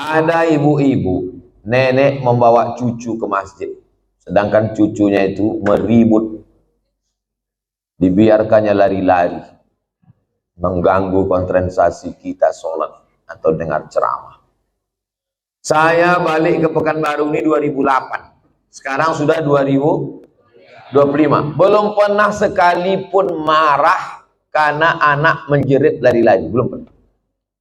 Ada ibu-ibu, nenek membawa cucu ke masjid, sedangkan cucunya itu meribut, dibiarkannya lari-lari, mengganggu konsentrasi kita sholat atau dengar ceramah. Saya balik ke Pekanbaru ini 2008, sekarang sudah 2025, belum pernah sekalipun marah karena anak menjerit lari-lari, belum pernah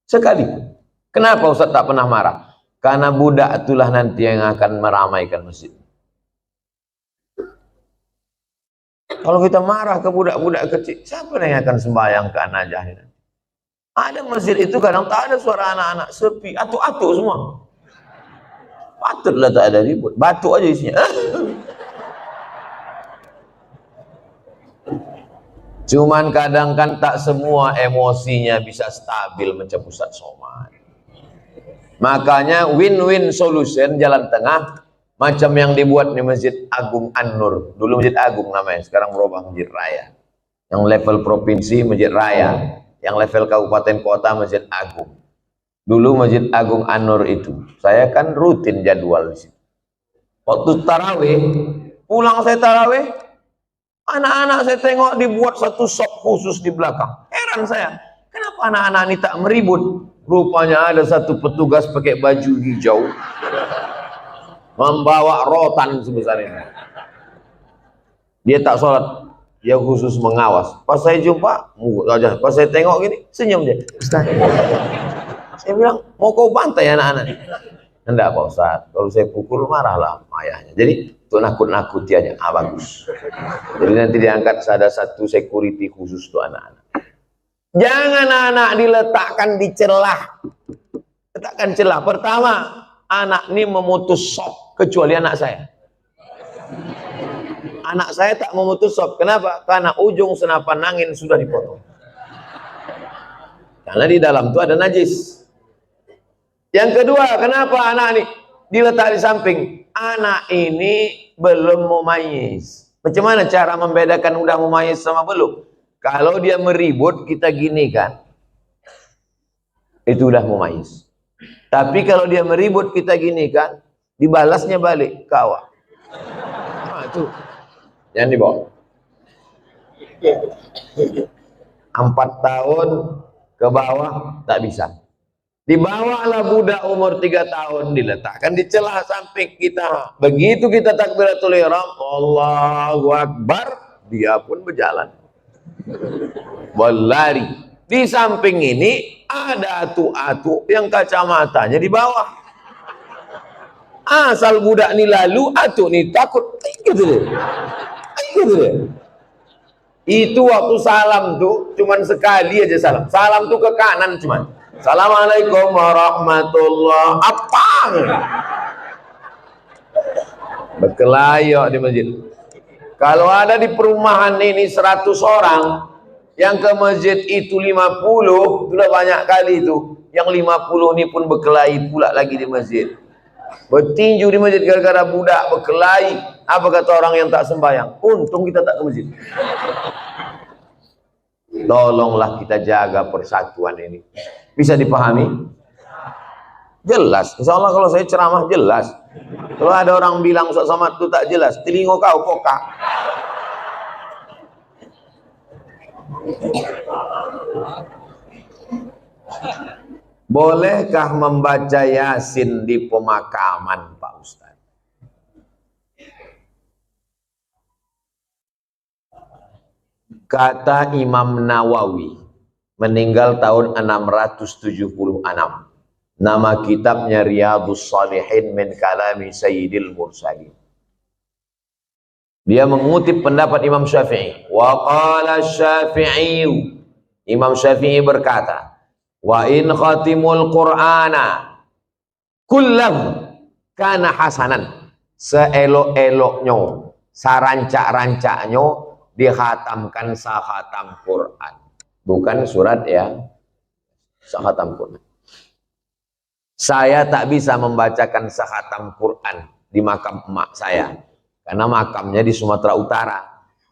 sekalipun. Kenapa Ustaz tak pernah marah? Karena budak itulah nanti yang akan meramaikan masjid. Kalau kita marah ke budak-budak kecil, siapa yang akan sembahyang ke anajah ini? Ada masjid itu kadang tak ada suara anak-anak, sepi, atuk-atuk semua. Patutlah tak ada ribut, batuk aja isinya. Cuman kadang kan tak semua emosinya bisa stabil macam Ustaz Somad. Makanya win-win solution, jalan tengah, macam yang dibuat di Masjid Agung An-Nur. Dulu Masjid Agung namanya, sekarang berubah Masjid Raya. Yang level provinsi Masjid Raya, yang level kabupaten kota Masjid Agung. Dulu Masjid Agung An-Nur itu, saya kan rutin jadwal di situ. Waktu tarawih, pulang saya tarawih, anak-anak saya tengok dibuat satu shop khusus di belakang. Heran saya, kenapa anak-anak ini tak meribut? Rupanya ada satu petugas pakai baju hijau, membawa rotan sebesar ini. Dia tak sholat, dia khusus mengawas. Pas saya jumpa, pas saya tengok gini, senyum dia. Ustaz, saya bilang, mau kau bantai anak-anak? Enggak Pak Ustaz, kalau saya pukul marahlah ayahnya. Jadi itu nakut-nakuti aja, bagus. Jadi nanti diangkat ada satu security khusus untuk anak-anak. Jangan anak diletakkan di celah. Letakkan celah. Pertama, anak ini memutus sop, kecuali anak saya. Anak saya tak memutus sop. Kenapa? Karena ujung senapan angin sudah dipotong. Karena di dalam itu ada najis. Yang kedua, kenapa anak ini diletak di samping? Anak ini belum mumayyiz. Macam mana cara membedakan udah mumayyiz sama belum? Kalau dia meribut, kita gini kan, itu udah mumayyiz. Tapi kalau dia meribut, kita gini kan, dibalasnya balik ke awak. Nah, itu yang dibawa. 4 tahun ke bawah tak bisa. Dibawalah budak umur 3 tahun, diletakkan di celah samping kita. Begitu kita takbiratul ihram, Allahu Akbar, dia pun berjalan. Berlari. Di samping ini ada atu-atu yang kacamatanya di bawah. Asal budak ni lalu, atu ni takut. Gitu deh. Itu waktu salam tuh cuman sekali aja salam. Salam tuh ke kanan cuman. Assalamualaikum warahmatullahi apa? Berkelayok di masjid. Kalau ada di perumahan ini 100 orang, yang ke masjid itu 50, sudah banyak kali itu. Yang 50 ini pun berkelahi pula lagi di masjid. Bertinju di masjid gara-gara budak berkelahi. Apa kata orang yang tak sembahyang? Untung kita tak ke masjid. Tolonglah kita jaga persatuan ini. Bisa dipahami? Jelas. Insya Allah kalau saya ceramah jelas. Kalau ada orang bilang Ustaz Somad itu tak jelas, telinga kau pokak. Bolehkah membaca Yasin di pemakaman, Pak Ustaz? Kata Imam Nawawi, meninggal tahun 676. Nama kitabnya Riyadhus Shalihin min kalami Sayyidil Mursalin. Dia mengutip pendapat Imam Syafi'i. Wa qala Syafi'i, Imam Syafi'i berkata, wa in khatimul Qur'ana kullahu kana hasanan. Seelok-eloknya, sarancak-rancaknya dikhatamkan sahatam Quran. Bukan surat ya, sahatam Quran. Saya tak bisa membacakan sahatam Quran di makam emak saya. Karena makamnya di Sumatera Utara.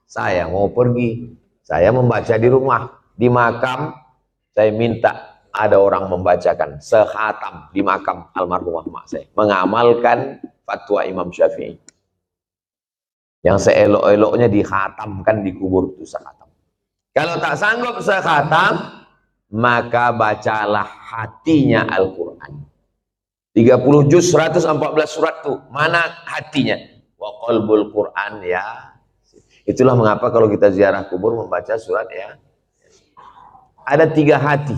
Saya mau pergi, saya membaca di rumah. Di makam, saya minta ada orang membacakan sekhatam di makam almarhumah mak saya, mengamalkan fatwa Imam Syafi'i yang seelok-eloknya dikhatamkan di kubur itu sekhatam. Kalau tak sanggup sekhatam, maka bacalah hatinya Al-Quran. 30 juz 114 surat tuh, mana hatinya? Wa qalbul Quran ya. Itulah mengapa kalau kita ziarah kubur membaca surat ya. Ada 3 hati.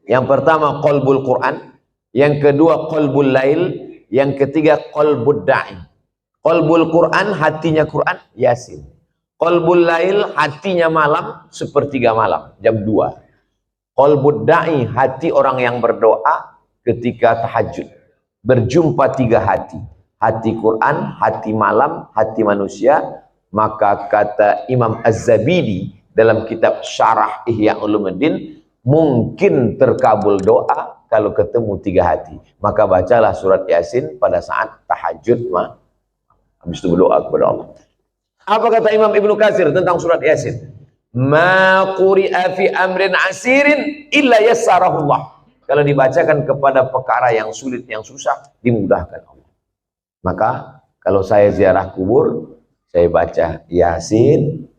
Yang pertama qalbul Quran, yang kedua qalbul lail, yang ketiga qalbud da'i. Qalbul Quran hatinya Quran Yasin. Qalbul lail hatinya malam sepertiga malam jam 2. Qalbud da'i hati orang yang berdoa ketika tahajud. Berjumpa 3 hati. Hati Quran, hati malam, hati manusia. Maka kata Imam Az-Zabidi dalam kitab Syarah Ihya Ulumuddin, mungkin terkabul doa kalau ketemu 3 hati. Maka bacalah surat Yasin pada saat tahajud, habis itu berdoa kepada Allah. Apa kata Imam Ibnu Katsir tentang surat Yasin? Ma quri'a fi amrin asirin illa yassarahullah. Kalau dibacakan kepada perkara yang sulit, yang susah, dimudahkan Allah. Maka kalau saya ziarah kubur, saya baca Yasin,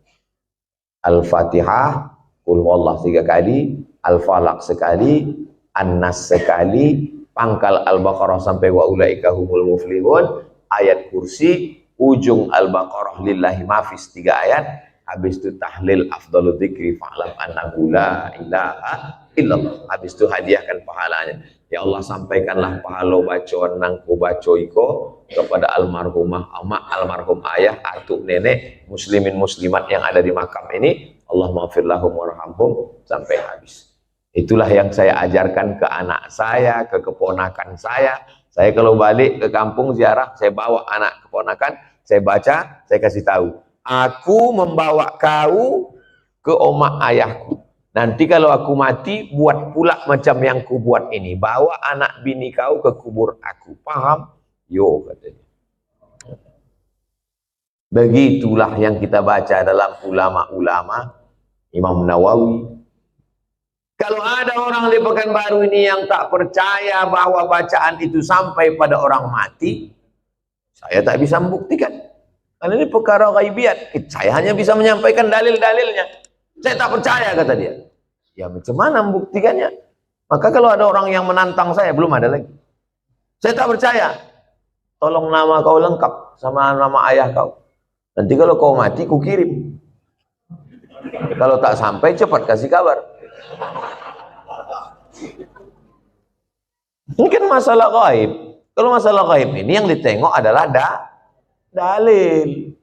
Al-Fatihah, Qul huwallahu 3 kali, Al-Falaq sekali, An-Nas sekali, pangkal Al-Baqarah sampai wa ulaika humul muflihun, ayat kursi, ujung Al-Baqarah lillahi mafis 3 ayat, habis itu tahlil afdalul dzikri fa'lam annahu la ilaha illallah. Habis itu hadiahkan pahalanya. Ya Allah, sampaikanlah pahala bacaan nangku baco iko kepada almarhumah ama, almarhum ayah, atuk nenek, muslimin muslimat yang ada di makam ini. Allah maghfir lahum warhamhum sampai habis. Itulah yang saya ajarkan ke anak saya, ke keponakan saya. Saya kalau balik ke kampung ziarah, saya bawa anak keponakan, saya baca, saya kasih tahu. Aku membawa kau ke omak ayahku. Nanti kalau aku mati, buat pula macam yang ku buat ini. Bawa anak bini kau ke kubur aku. Paham? Yo, katanya. Begitulah yang kita baca dalam ulama-ulama Imam Nawawi. Kalau ada orang di Pekanbaru ini yang tak percaya bahwa bacaan itu sampai pada orang mati, saya tak bisa membuktikan. Karena ini perkara ghaibiat. Saya hanya bisa menyampaikan dalil-dalilnya. Saya tak percaya, kata dia. Ya macam mana membuktikannya? Maka kalau ada orang yang menantang saya, belum ada lagi. Saya tak percaya. Tolong nama kau lengkap sama nama ayah kau. Nanti kalau kau mati, ku kirim. Kalau tak sampai, cepat kasih kabar. Mungkin masalah gaib. Kalau masalah gaib ini yang ditengok adalah dalil.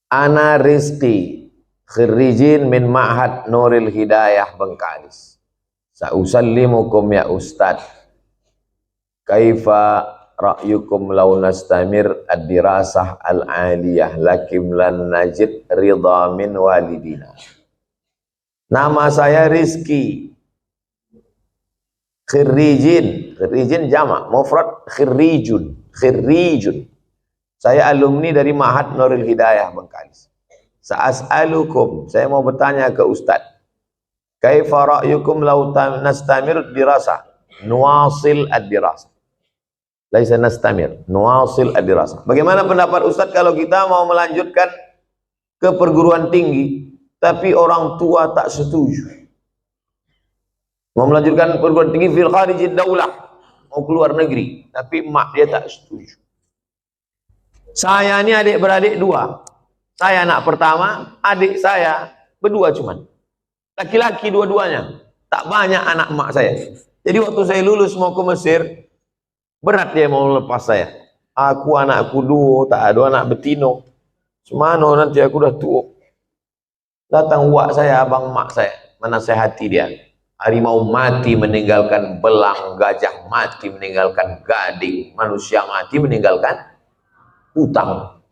Ana Rizki khirijin min Ma'had Nuril Hidayah Bengkalis. Sa'usallimukum ya Ustad. Kaifa ra'yukum law nastamir ad-dirasah al-aliyah lakim lan najid ridha min walidina. Nama saya Rizki. Khirijin jamak, mufrad khirijun. Saya alumni dari Ma'had Nuril Hidayah Bengkalis. Sa'as'alukum, saya mau bertanya ke Ustaz. Kaifa ra'yukum law nastamir dirasah? Nuwasil ad-dirasah. Laisa nastamir, nuwasil ad-dirasah. Bagaimana pendapat Ustaz kalau kita mau melanjutkan ke perguruan tinggi, tapi orang tua tak setuju? Mau melanjutkan perguruan tinggi fil kharijid daulah, mau keluar negeri, tapi mak dia tak setuju. Saya ini adik-beradik 2. Saya anak pertama, adik saya berdua cuman. Laki-laki dua-duanya. Tak banyak anak mak saya. Jadi waktu saya lulus mau ke Mesir, berat dia mau lepas saya. Aku anakku 2, tak ada anak betino. Semana nanti aku dah tua. Datang uak saya, abang mak saya, menasehati dia. Harimau mati meninggalkan belang, gajah mati meninggalkan gading, manusia mati meninggalkan hutang.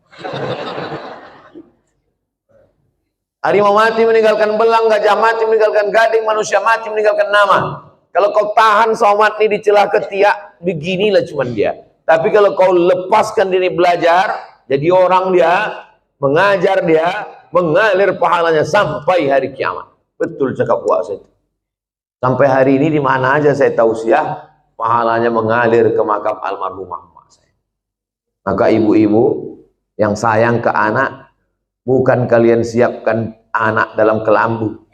Harimau mati meninggalkan belang, gajah mati meninggalkan gading, manusia mati meninggalkan nama. Kalau kau tahan somat ini di celah ketiak, beginilah cuman dia. Tapi kalau kau lepaskan diri belajar, jadi orang dia, mengajar dia, mengalir pahalanya sampai hari kiamat. Betul cakap puasa itu. Sampai hari ini di mana aja saya tausiah, pahalanya mengalir ke makam almarhumah emak saya. Maka ibu-ibu yang sayang ke anak, bukan kalian siapkan anak dalam kelambu,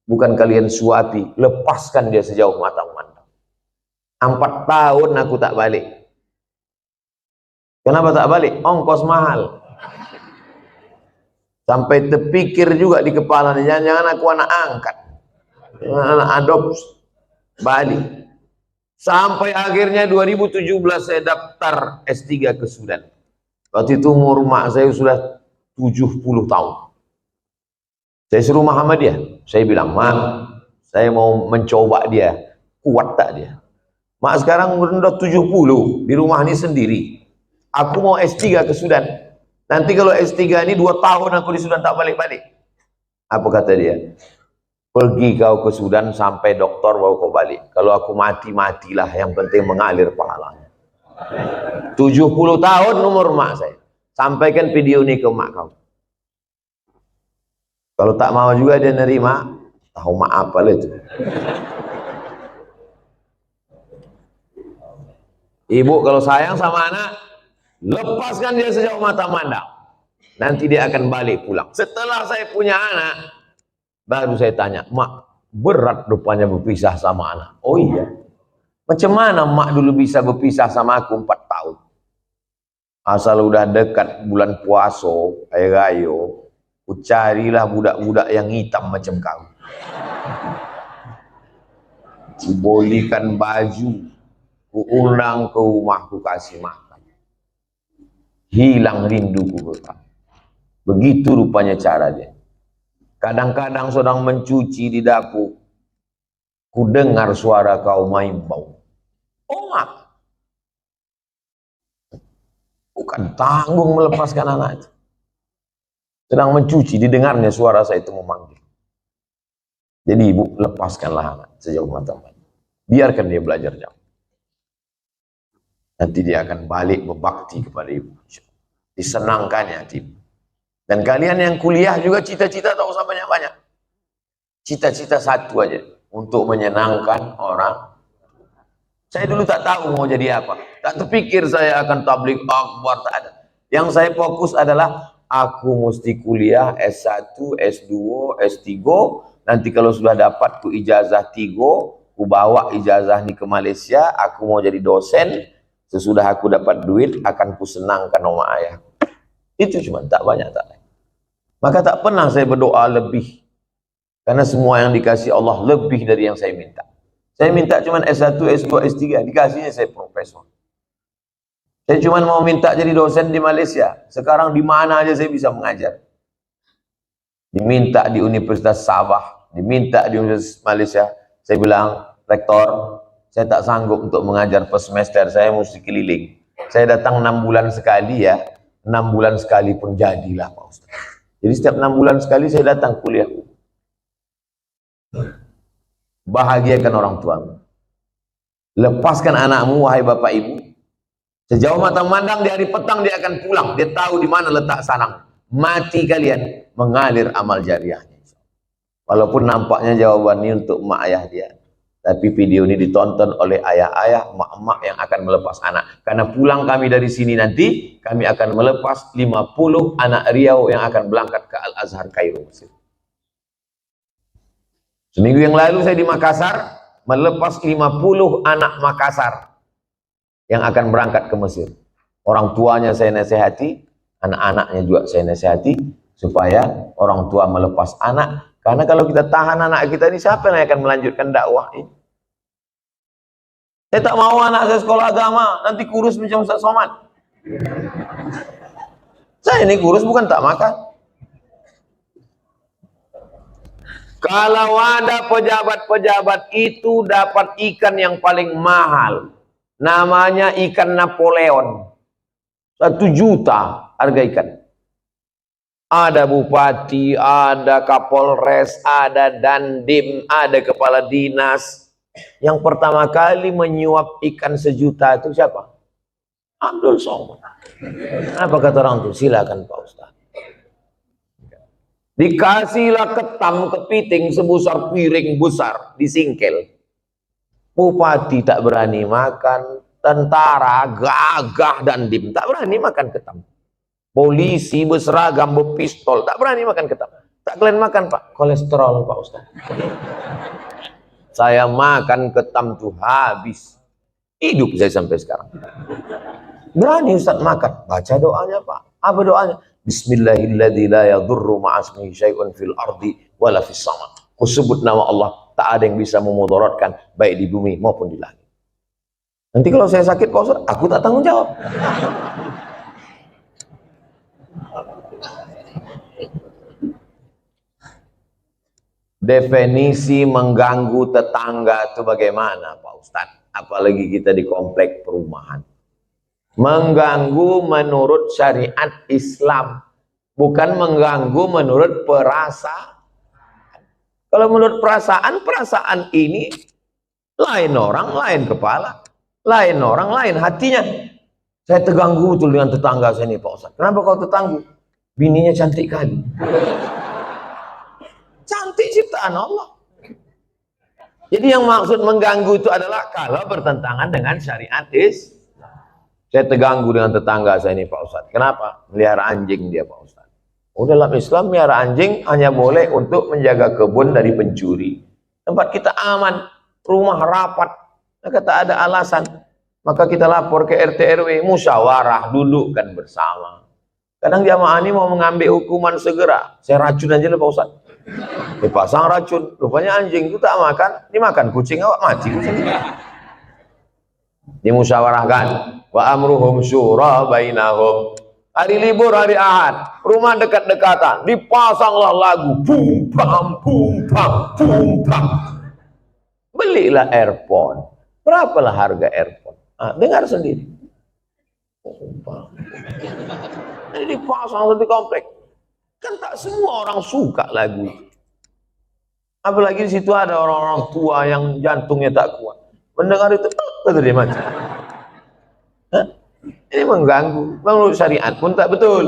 bukan kalian suapi, lepaskan dia sejauh mata memandang. 4 tahun aku tak balik. Kenapa tak balik? Ongkos mahal. Sampai terpikir juga di kepala, jangan-jangan aku anak angkat, anak adopsi, balik. Sampai akhirnya 2017 saya daftar S3 ke Sudan. Waktu itu umur mak saya sudah 70 tahun. Saya suruh Muhammadiyah. Saya bilang, mak, saya mau mencoba dia, kuat tak dia? Mak sekarang udah 70, di rumah ini sendiri. Aku mau S3 ke Sudan. Nanti kalau S3 ini 2 tahun aku di Sudan tak balik-balik. Apa kata dia? Pergi kau ke Sudan sampai dokter baru kau balik. Kalau aku mati, matilah. Yang penting mengalir pahalanya. 70 tahun umur mak saya. Sampaikan video ini ke mak kau. Kalau tak mau juga dia nerima, tahu mak apa lah itu. Ibu kalau sayang sama anak, lepaskan dia sejauh mata mandang. Nanti dia akan balik pulang. Setelah saya punya anak, baru saya tanya, mak, berat rupanya berpisah sama anak. Oh iya. Macam mana mak dulu bisa berpisah sama aku 4 tahun? Asal udah dekat bulan puasa, air rayo, ku carilah budak-budak yang hitam macam kau. Ku bolikan baju, ku undang ke rumah, ku kasih makan. Hilang rinduku ke kau. Begitu rupanya cara dia. Kadang-kadang sedang mencuci di dapur, ku dengar suara kau main bau. Oh mak, bukan tanggung melepaskan anak itu. Sedang mencuci, didengarnya suara saya itu memanggil. Jadi ibu, lepaskanlah anak sejauh mata memandang. Biarkan dia belajar jauh. Nanti dia akan balik berbakti kepada ibu. Disenangkannya hati ibu. Dan kalian yang kuliah juga cita-cita tak usah banyak-banyak. Cita-cita satu aja, untuk menyenangkan orang. Saya dulu tak tahu mau jadi apa. Tak terpikir saya akan tabligh akbar, tak ada. Yang saya fokus adalah aku mesti kuliah S1, S2, S3. Nanti kalau sudah dapat ku ijazah 3, ku bawa ijazah ini ke Malaysia, aku mau jadi dosen. Sesudah aku dapat duit, akan ku senangkan oma ayah. Itu cuma, tak banyak, tak lain. Maka tak pernah saya berdoa lebih. Karena semua yang dikasih Allah lebih dari yang saya minta. Saya minta cuma S1, S2, S3, dikasihnya saya profesor. Saya cuma mau minta jadi dosen di Malaysia. Sekarang di mana aja saya bisa mengajar. Diminta di Universitas Sabah, diminta di Universitas Malaysia. Saya bilang, rektor, saya tak sanggup untuk mengajar per semester, saya mesti keliling. Saya datang 6 bulan sekali ya, 6 bulan sekali pun jadilah Pak Ustaz. Jadi setiap 6 bulan sekali saya datang kuliah. Bahagiakan orang tuamu. Lepaskan anakmu, wahai bapak ibu. Sejauh mata memandang di hari petang dia akan pulang. Dia tahu di mana letak sarang. Mati kalian, mengalir amal jariahnya. Walaupun nampaknya jawaban ini untuk mak ayah dia. Tapi video ini ditonton oleh ayah-ayah, mak-mak yang akan melepas anak. Karena pulang kami dari sini nanti, kami akan melepas 50 anak Riau yang akan berangkat ke Al-Azhar Kairo, Mesir. Seminggu yang lalu saya di Makassar, melepas 50 anak Makassar yang akan berangkat ke Mesir. Orang tuanya saya nasihati, anak-anaknya juga saya nasihati, supaya orang tua melepas anak. Karena kalau kita tahan anak kita ini, siapa yang akan melanjutkan dakwah ini? Saya tak mau anak saya sekolah agama, nanti kurus macam Ustaz Somad. Saya ini kurus bukan tak makan. Kalau ada pejabat-pejabat itu dapat ikan yang paling mahal, namanya ikan Napoleon, 1 juta harga ikan. Ada bupati, ada kapolres, ada dandim, ada kepala dinas. Yang pertama kali menyuap ikan 1 juta itu siapa? Abdul Somad. Apa kata orang itu? Silakan Pak Ustaz. Dikasihlah ketam kepiting sebesar piring besar, disingkel. Bupati tak berani makan, tentara gagah dan dim tak berani makan ketam. Polisi berseragam berpistol tak berani makan ketam. Tak kalian makan Pak, kolesterol Pak Ustaz. Saya makan ketam tuh habis. Hidup saya sampai sekarang. Berani Ustaz makan, baca doanya Pak. Apa doanya? Bismillahirrahmanirrahim, la yadurru ma'asmihi syai'un fil ardi wala fis sama. Ku sebut nama Allah, tak ada yang bisa memudaratkan baik di bumi maupun di langit. Nanti kalau saya sakit Pak Ustaz, aku tak tanggung jawab. Definisi mengganggu tetangga itu bagaimana Pak Ustaz? Apalagi kita di komplek perumahan. Mengganggu menurut syariat Islam, bukan mengganggu menurut perasaan. Kalau menurut perasaan, perasaan ini lain orang, lain kepala, lain orang, lain hatinya. Saya terganggu betul dengan tetangga saya ini Pak Ustaz. Kenapa kau terganggu? Bininya cantik kali. Cantik ciptaan Allah. Jadi yang maksud mengganggu itu adalah kalau bertentangan dengan syariat Islam. Saya terganggu dengan tetangga saya ini Pak Ustaz. Kenapa? Melihara anjing dia Pak Ustaz. Oh, dalam Islam melihara anjing hanya boleh untuk menjaga kebun dari pencuri. Tempat kita aman, rumah rapat, maka tak ada alasan. Maka kita lapor ke RT RW, musyawarah, dudukkan bersama. Kadang jamaah ini mau mengambil hukuman segera. Saya racun aja lah Pak Ustaz. Dipasang racun, rupanya anjing itu tak makan, dimakan kucing awak mati kucing. Dimusyawarahkan. Wa amruhum syura bainahum. Hari libur, hari Ahad, rumah dekat-dekatan, dipasanglah lagu bum bam bum bam bum bam. Belilah earphone. Berapalah harga earphone? Dengar sendiri. Ini dipasang satu komplek. Kan tak semua orang suka lagu itu. Apalagi di situ ada orang-orang tua yang jantungnya tak kuat. Mendengar itu, dia mati. Ini mengganggu. Menurut syariat pun tak betul.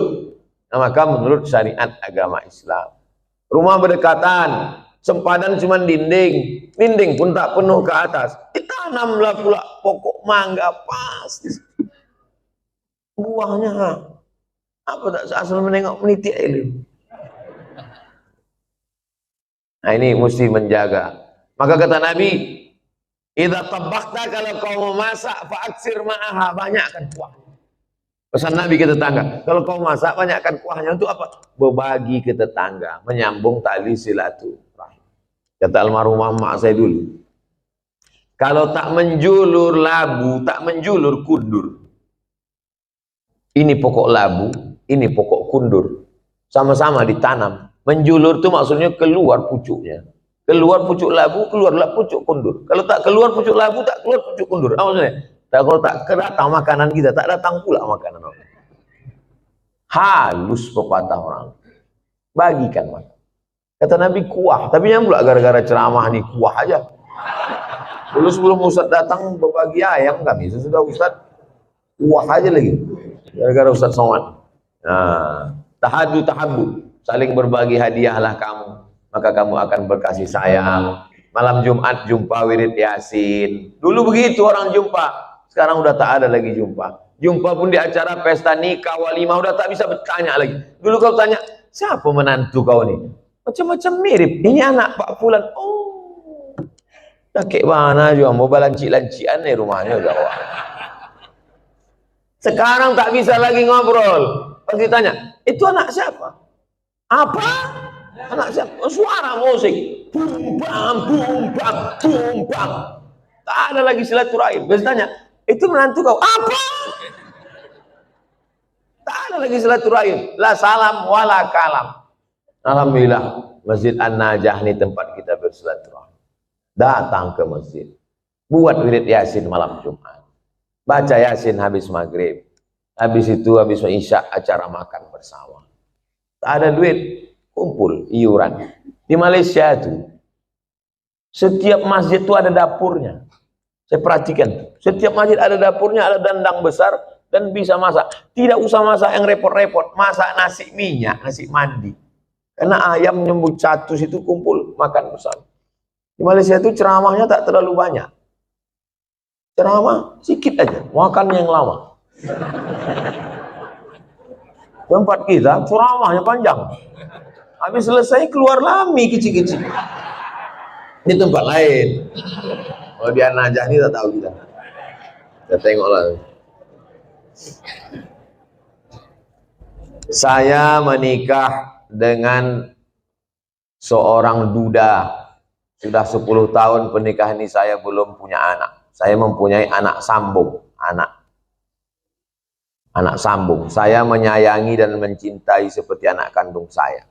Nah, maka menurut syariat agama Islam, rumah berdekatan, sempadan cuma dinding, dinding pun tak penuh ke atas, ditanamlah pula pokok mangga pasti. Buahnya apa tak asal menengok meniti air. Nah ini mesti menjaga. Maka kata Nabi, idza tabakhta, kalau kau memasak fa'aksir ma'aha, banyakkan kuah. Pesan Nabi ke tetangga, kalau kau masak banyakkan kuahnya. Untuk apa? Berbagi ke tetangga, menyambung tali silaturahim. Kata almarhumah mak saya dulu, kalau tak menjulur labu, tak menjulur kundur. Ini pokok labu, ini pokok kundur, sama-sama ditanam. Menjulur itu maksudnya keluar pucuknya. Keluar pucuk labu, keluarlah pucuk kundur. Kalau tak keluar pucuk labu, tak keluar pucuk kundur. Apa maksudnya? Kalau tak datang makanan kita, tak datang pula makanan orang. Halus pepatah orang. Bagikan makan. Kata Nabi kuah, tapi yang pula gara-gara ceramah nih kuah aja. Dulu sebelum Ustaz datang berbagi ayam kami, sesudah Ustaz kuah aja lagi. Gara-gara Ustaz Somad. Nah, tahabu, saling berbagi hadiahlah kamu, maka kamu akan berkasih sayang. Malam Jumat jumpa wirid Yasin. Dulu begitu orang jumpa. Sekarang udah tak ada lagi jumpa. Jumpa pun di acara pesta nikah, walimah, udah tak bisa bertanya lagi. Dulu kau tanya, siapa menantu kau nih? Macam-macam mirip. Ini anak Pak Fulan. Oh, kakek mana juga mau balancik-lancian nih rumahnya udah. Wah. Sekarang tak bisa lagi ngobrol. Pas ditanya, itu anak siapa? Apa? Anak siapa? Suara musik. Bum bam, bum bam, bum bam. Tak ada lagi silaturahim. Biasa tanya, itu menantu kau? Apa? Tak ada lagi silaturahim. La salam wala kalam. Alhamdulillah, Masjid An-Najah ini tempat kita bersilaturahim. Datang ke masjid. Buat wirid Yasin malam Jumat. Baca Yasin habis maghrib. Habis itu, habis isya, acara makan bersama. Tak ada duit, kumpul, iuran. Di Malaysia itu, setiap masjid itu ada dapurnya. Saya perhatikan, setiap masjid ada dapurnya, ada dandang besar, dan bisa masak. Tidak usah masak yang repot-repot, masak nasi minyak, nasi mandi. Karena ayam nyembut 100 itu kumpul makan bersama. Di Malaysia itu ceramahnya tak terlalu banyak. Ceramah sedikit aja, makan yang lama. Tempat kita ceramahnya panjang. Habis selesai keluar lami kecil-kecil. Di tempat lain. Kalau di An-Najah ini tak tahu kita. Kita tengoklah. Saya menikah dengan seorang duda. Sudah 10 tahun pernikahan ini saya belum punya anak. Saya mempunyai anak sambung. Anak sambung. Saya menyayangi dan mencintai seperti anak kandung saya.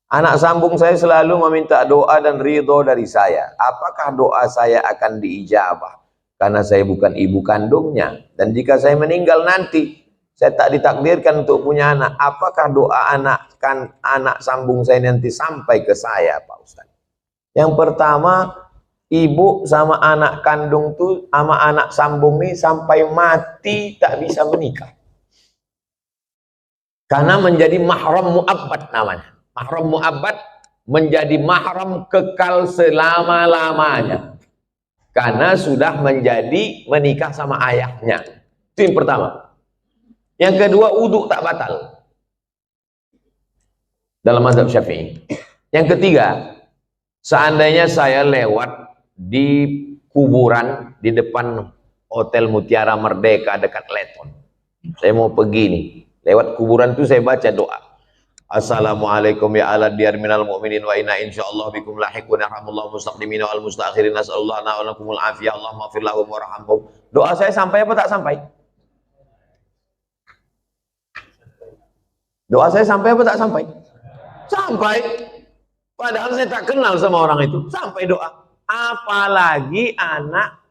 Anak sambung saya selalu meminta doa dan ridho dari saya. Apakah doa saya akan diijabah? Karena saya bukan ibu kandungnya. Dan jika saya meninggal nanti, saya tak ditakdirkan untuk punya anak. Apakah doa anak sambung saya nanti sampai ke saya, Pak Ustaz? Yang pertama, ibu sama anak kandung tuh sama anak sambung nih sampai mati tak bisa menikah. Karena menjadi mahram mu'abbad namanya. Mahram mu'abbad menjadi mahram kekal selama-lamanya. Karena sudah menjadi menikah sama ayahnya. Itu yang pertama. Yang kedua, wudhu tak batal. Dalam mazhab Syafi'i. Yang ketiga, seandainya saya lewat di kuburan di depan Hotel Mutiara Merdeka dekat Leton. Saya mau pergi nih. Lewat kuburan itu saya baca doa. Assalamualaikum ya ala diyar minal mu'minin wa inna insyaallah bikum lahiqun yarhamullahu mustaqdimina wal mustakhirin nasallallahu wa lakumul afiyah Allahumma ighfir lahum warhamhum. Doa saya sampai apa tak sampai? Doa saya sampai apa tak sampai? Sampai. Padahal saya tak kenal sama orang itu. Sampai doa. Apalagi anak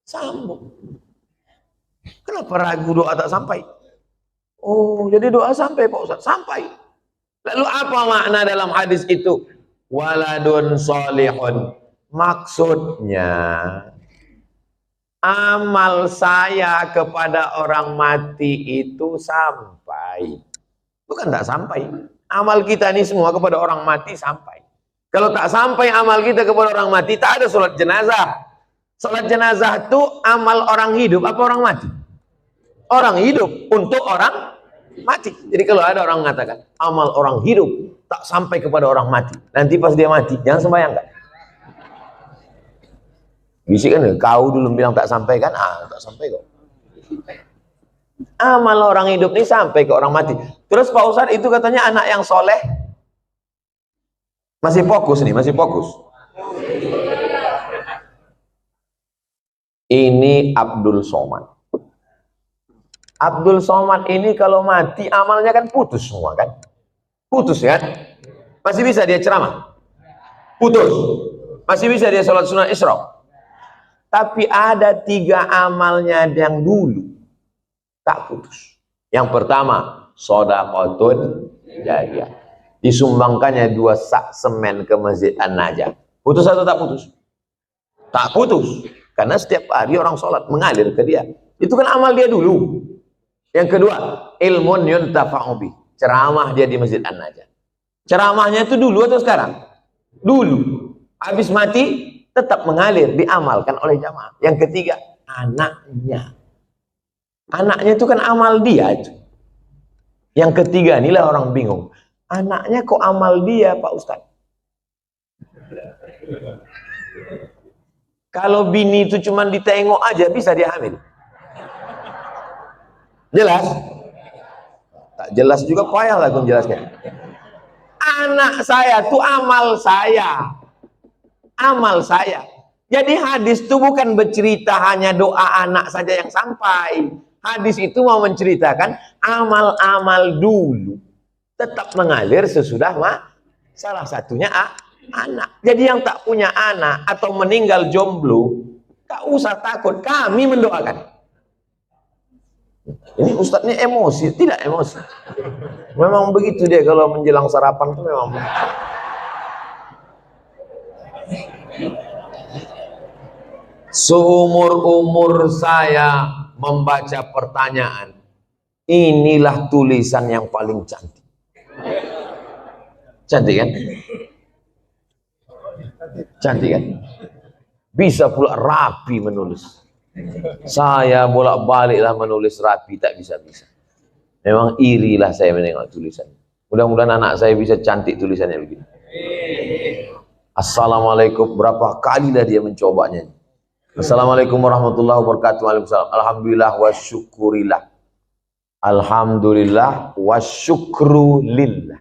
sambung. Kenapa ragu doa tak sampai? Oh, jadi doa sampai Pak Ustaz? Sampai. Lalu apa makna dalam hadis itu? Waladun solihun. Maksudnya, amal saya kepada orang mati itu sampai. Bukan tak sampai. Amal kita ini semua kepada orang mati sampai. Kalau tak sampai amal kita kepada orang mati, tak ada sholat jenazah. Sholat jenazah itu amal orang hidup apa orang mati? Orang hidup untuk orang mati. Jadi kalau ada orang mengatakan amal orang hidup tak sampai kepada orang mati, nanti pas dia mati jangan sembahyang kan? Bisik kan? Kau dulu bilang tak sampai kan? Tak sampai kok. Amal orang hidup ini sampai ke orang mati. Terus Pak Ustadz itu katanya anak yang soleh. Masih fokus nih, masih fokus. Ini Abdul Somad. Abdul Somad ini kalau mati amalnya kan putus semua kan? Putus kan? Masih bisa dia ceramah? Putus. Masih bisa dia sholat sunnah Isra. Tapi ada 3 amalnya yang dulu tak putus. Yang pertama, shadaqatun jariyah. Disumbangkannya 2 sak semen ke Masjid An-Najah. Putus atau tak putus? Tak putus. Karena setiap hari orang sholat mengalir ke dia. Itu kan amal dia dulu. Yang kedua, ilmun yuntafa'u bih. Ceramah dia di Masjid An-Najah. Ceramahnya itu dulu atau sekarang? Dulu. Habis mati tetap mengalir, diamalkan oleh jamaah. Yang ketiga, anaknya. Anaknya itu kan amal dia itu. Yang ketiga inilah orang bingung. Anaknya kok amal dia, Pak Ustaz? Kalau bini itu cuma ditengok aja bisa dia hamil. Jelas? Tak jelas juga payah lah aku menjelaskan. Anak saya itu amal saya. Amal saya. Jadi hadis itu bukan bercerita hanya doa anak saja yang sampai. Hadis itu mau menceritakan amal-amal dulu tetap mengalir sesudah salah satunya anak. Jadi yang tak punya anak atau meninggal jomblo, tak usah takut, kami mendoakan. Ini Ustadz ini emosi, tidak emosi. Memang begitu dia kalau menjelang sarapan itu memang begitu. Seumur-umur saya membaca pertanyaan, inilah tulisan yang paling cantik. Cantik kan? Cantik kan? Bisa pula rapi menulis. Saya bolak-baliklah menulis rapi, tak bisa-bisa. Memang irilah saya menengok tulisan. Mudah-mudahan anak saya bisa cantik tulisannya begini. Assalamualaikum, berapa kali dah dia mencobanya. Assalamualaikum warahmatullahi wabarakatuh. Waalaikumsalam. Alhamdulillah wa syukurillah. Alhamdulillah wa syukru lillah.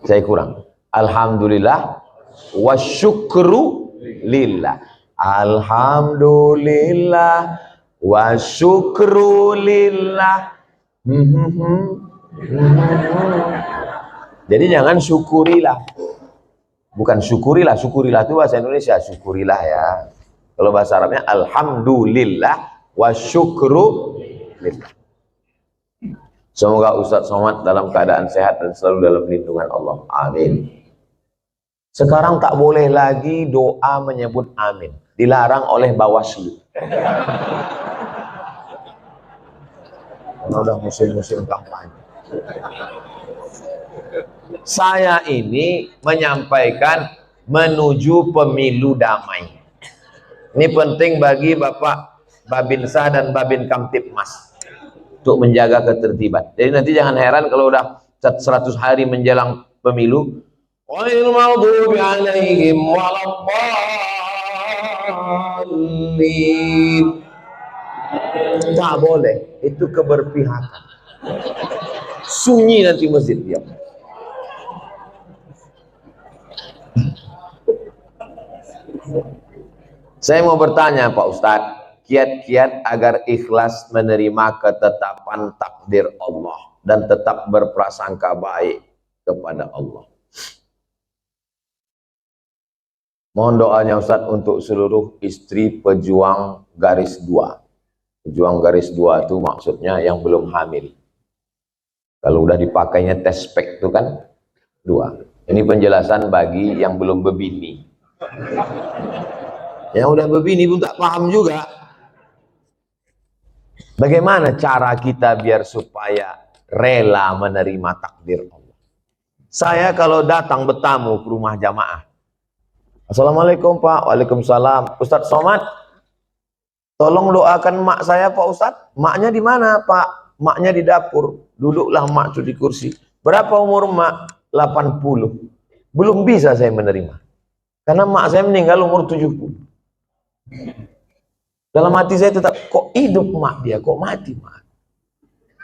Saya kurang. Alhamdulillah wa syukru lillah. Alhamdulillah wa syukru lillah. Jadi jangan syukurilah. Bukan syukurilah. Syukurilah itu bahasa Indonesia. Syukurilah ya. Kalau bahasa Arabnya alhamdulillah wa syukru lillah. Semoga Ustadz Somad dalam keadaan sehat dan selalu dalam lindungan Allah. Amin. Sekarang tak boleh lagi doa menyebut amin. Dilarang oleh Bawaslu. Karena udah musim-musim kampanye. Saya ini menyampaikan menuju pemilu damai. Ini penting bagi Bapak Babinsa dan Babin Kamtipmas untuk menjaga ketertiban. Jadi nanti jangan heran kalau udah 100 hari menjelang pemilu, ghairil maghdubi 'alaihim waladdallin. Tak boleh, itu keberpihakan. Sunyi nanti masjid dia. Saya mau bertanya Pak Ustadz, kiat-kiat agar ikhlas menerima ketetapan takdir Allah dan tetap berprasangka baik kepada Allah. Mohon doanya Ustadz untuk seluruh istri pejuang garis 2. Pejuang garis 2 itu maksudnya yang belum hamil. Kalau udah dipakainya tes spek itu kan 2. Ini penjelasan bagi yang belum berbini. Yang udah berbini pun tak paham juga. Bagaimana cara kita biar supaya rela menerima takdir Allah? Saya kalau datang bertamu ke rumah jamaah, Assalamualaikum Pak. Waalaikumsalam. Ustadz Somad, tolong doakan mak saya Pak Ustadz. Maknya di mana Pak? Maknya di dapur. Duduklah mak tuh di kursi. Berapa umur mak? 80. Belum bisa saya menerima. Karena mak saya meninggal umur 70. Dalam hati saya tetap, kok hidup mak dia, kok mati mak?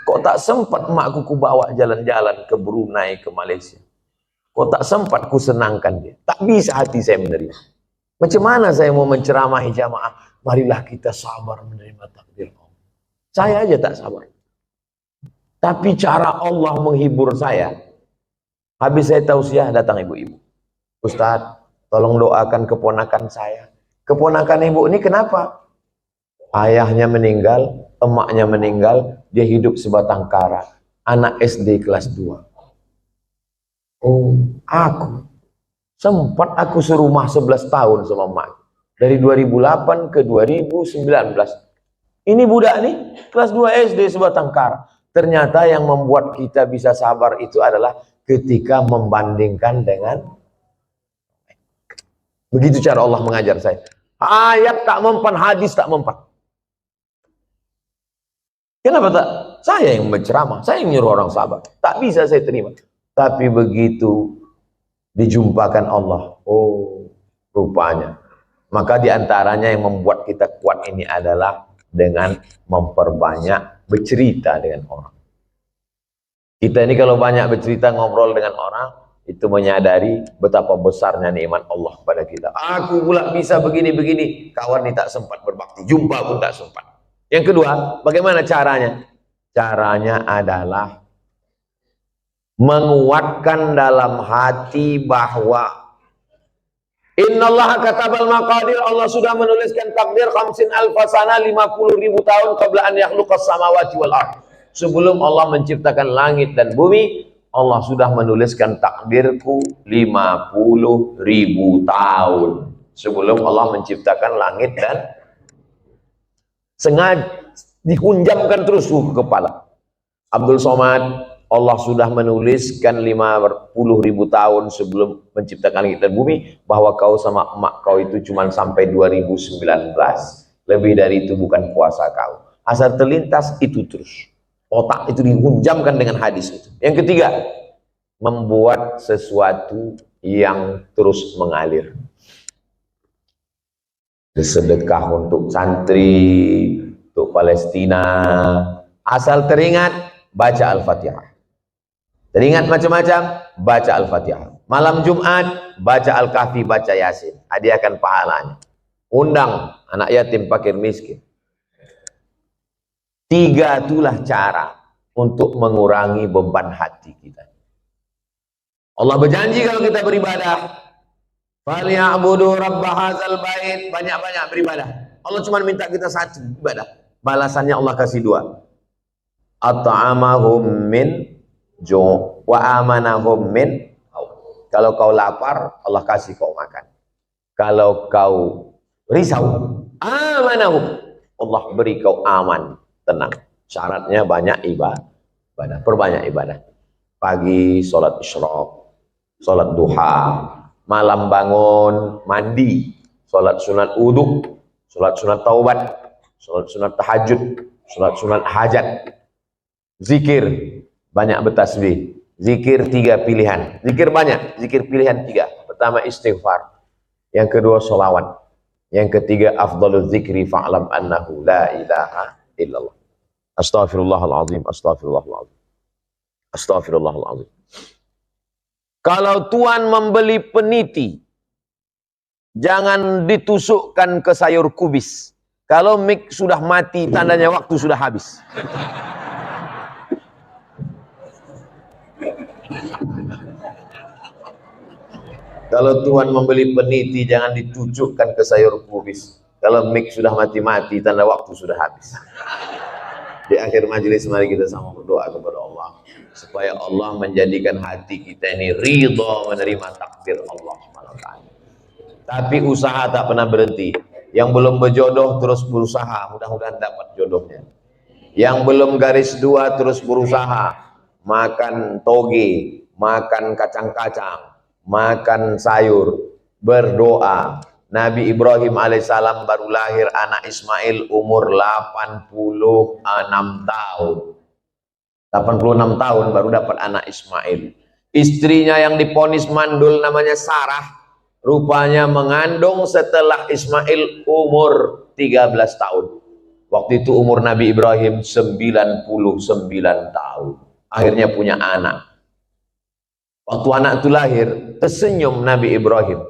Kok tak sempat makku ku bawa jalan-jalan ke Brunei, ke Malaysia? Kok tak sempat ku senangkan dia? Tak bisa hati saya menerima. Macam mana saya mau menceramahi jamaah? Marilah kita sabar menerima takdir Allah. Saya aja tak sabar. Tapi cara Allah menghibur saya. Habis saya tausiah datang ibu-ibu. Ustadz, tolong doakan keponakan saya. Keponakan ibu ini kenapa? Ayahnya meninggal, emaknya meninggal, dia hidup sebatang kara. Anak SD kelas 2. Oh, sempat aku serumah 11 tahun sama emak. Dari 2008 ke 2019. Ini budak nih, kelas 2 SD sebatang kara. Ternyata yang membuat kita bisa sabar itu adalah ketika membandingkan dengan begitu cara Allah mengajar saya. Ayat tak mempan, hadis tak mempan. Kenapa tak? Saya yang berceramah, saya yang nyuruh orang sabar. Tak bisa saya terima. Tapi begitu dijumpakan Allah, oh rupanya. Maka diantaranya yang membuat kita kuat ini adalah dengan memperbanyak bercerita dengan orang. Kita ini kalau banyak bercerita, ngobrol dengan orang, itu menyadari betapa besarnya nikmat Allah pada kita. Aku pula bisa begini-begini. Kawan ini tak sempat berbakti, jumpa pun tak sempat. Yang kedua, bagaimana caranya? Caranya adalah menguatkan dalam hati bahwa innallaha katabal maqadir, Allah sudah menuliskan takdir 50,000 sana, 50.000 tahun qabla an yakhluqas samawati wal ardh. Sebelum Allah menciptakan langit dan bumi, Allah sudah menuliskan takdirku 50.000 tahun sebelum Allah menciptakan langit dan sengaja dihunjamkan terus ke kepala. Abdul Somad Allah sudah menuliskan 50.000 tahun sebelum menciptakan langit dan bumi bahwa kau sama emak kau itu cuma sampai 2019. Lebih dari itu bukan kuasa kau. Asal terlintas itu terus. Otak itu dihunjamkan dengan hadis itu. Yang ketiga, membuat sesuatu yang terus mengalir. Sedekah untuk santri, untuk Palestina. Asal teringat, baca Al-Fatihah. Teringat macam-macam, baca Al-Fatihah. Malam Jumat, baca Al-Kahfi, baca Yasin. Hadiahkan pahalanya. Undang anak yatim, fakir, miskin. 3 itulah cara untuk mengurangi beban hati kita. Allah berjanji kalau kita beribadah, "Falyabudu rabb hadzal bait", banyak-banyak beribadah. Allah cuma minta kita satu ibadah. Balasannya Allah kasih 2. At'amahum min ju' wa amanahum min khawf. Kalau kau lapar, Allah kasih kau makan. Kalau kau risau, amanahum, Allah beri kau aman, tenang. Syaratnya banyak ibadah. Perbanyak ibadah. Pagi sholat isyraq, sholat duha, malam bangun mandi, sholat sunat wudu, sholat sunat taubat, sholat sunat tahajud, sholat sunat hajat, zikir, banyak bertasbih, zikir 3 pilihan, zikir banyak, zikir pilihan 3. Pertama istighfar, yang kedua sholawat, yang ketiga afdalul zikri fa'lam annahu la ilaha illallah. Astaghfirullahaladzim, astaghfirullahaladzim, astaghfirullahaladzim. Kalau Tuhan membeli peniti, jangan ditusukkan ke sayur kubis. Kalau mik sudah mati, tandanya waktu sudah habis. Kalau Tuhan membeli peniti, jangan ditusukkan ke sayur kubis. Kalau mik sudah mati-mati, tanda waktu sudah habis. Di akhir majelis mari kita sama berdoa kepada Allah supaya Allah menjadikan hati kita ini ridha menerima takdir Allah SWT. Tapi usaha tak pernah berhenti. Yang belum berjodoh terus berusaha, mudah-mudahan dapat jodohnya. Yang belum garis 2 terus berusaha, makan toge, makan kacang-kacang, makan sayur, berdoa. Nabi Ibrahim alaihissalam baru lahir anak Ismail umur 86 tahun. 86 tahun baru dapat anak Ismail. Istrinya yang diponis mandul namanya Sarah, rupanya mengandung setelah Ismail umur 13 tahun. Waktu itu umur Nabi Ibrahim 99 tahun. Akhirnya punya anak. Waktu anak itu lahir, tersenyum Nabi Ibrahim.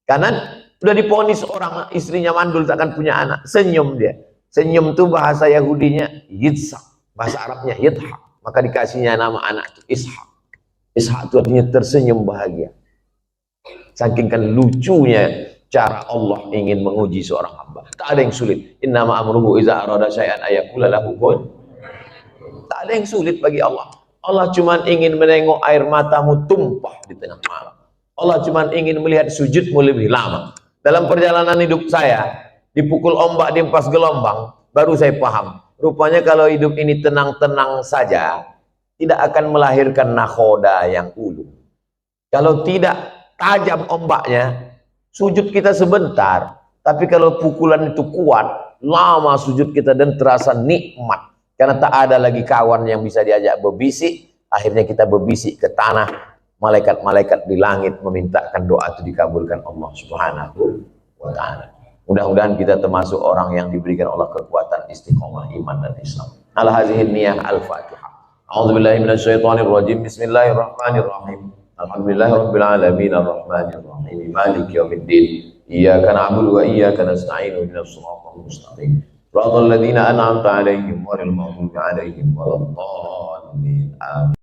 Karena sudah diponis orang istrinya mandul takkan punya anak, senyum dia. Senyum itu bahasa Yahudinya Yitzhak, bahasa Arabnya Yidhak. Maka dikasihnya nama anak itu Ishak. Ishak itu artinya tersenyum bahagia. Saking kan lucunya cara Allah ingin menguji seorang hamba. Tak ada yang sulit. Innama amruhu iza arada syai'an ayaqula lahu kun. Tak ada yang sulit bagi Allah. Allah cuma ingin menengok air matamu tumpah di tengah malam. Allah cuma ingin melihat sujudmu lebih lama. Dalam perjalanan hidup saya, dipukul ombak, diempas gelombang, baru saya paham. Rupanya kalau hidup ini tenang-tenang saja, tidak akan melahirkan nakhoda yang ulu. Kalau tidak tajam ombaknya, sujud kita sebentar. Tapi kalau pukulan itu kuat, lama sujud kita dan terasa nikmat. Karena tak ada lagi kawan yang bisa diajak berbisik, akhirnya kita berbisik ke tanah. Malaikat-malaikat di langit memintakan doa itu dikabulkan Allah Subhanahu wa ta'ala. Mudah-mudahan kita termasuk orang yang diberikan Allah kekuatan istiqomah iman dan Islam. Ala hadhihi niyah al-Fatihah. A'udzubillahi minasyaitonir rajim. Bismillahirrahmanirrahim. Alhamdulillahirabbil alamin arrahmanir rahim maliki yaumiddin. Iyyaka na'budu wa iyyaka nasta'in ihdinas siratal mustaqim. Shiratal ladzina an'amta 'alaihim ghairil maghdubi 'alaihim waladdallin. Amin.